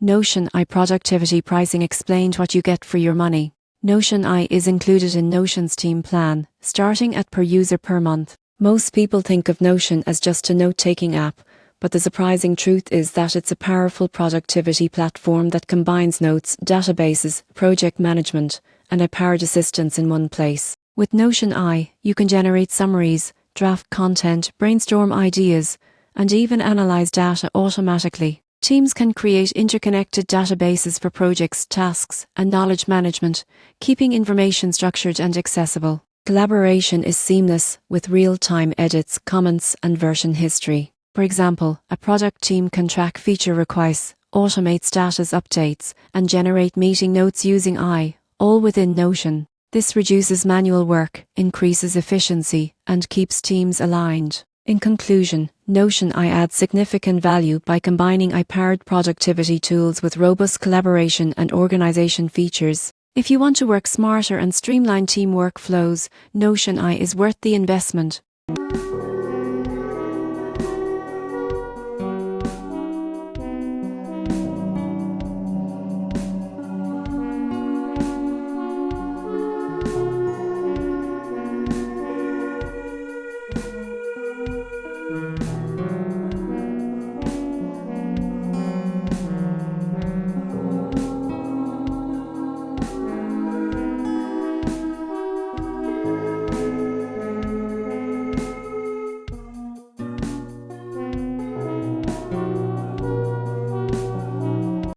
Notion I Productivity Pricing explained what you get for your money. Notion I is included in Notion's team plan, starting at per user per month. Most people think of Notion as just a note-taking app, but the surprising truth is that it's a powerful productivity platform that combines notes, databases, project management, and AI-powered assistance in one place. With Notion I, you can generate summaries, draft content, brainstorm ideas, and even analyze data automatically. Teams can create interconnected databases for projects, tasks, and knowledge management, keeping information structured and accessible. Collaboration is seamless with real-time edits, comments, and version history. For example, a product team can track feature requests, automate status updates, and generate meeting notes using I, all within Notion. This reduces manual work, increases efficiency, and keeps teams aligned. In conclusion, Notion I adds significant value by combining AI-powered productivity tools with robust collaboration and organization features. If you want to work smarter and streamline team workflows, Notion I is worth the investment.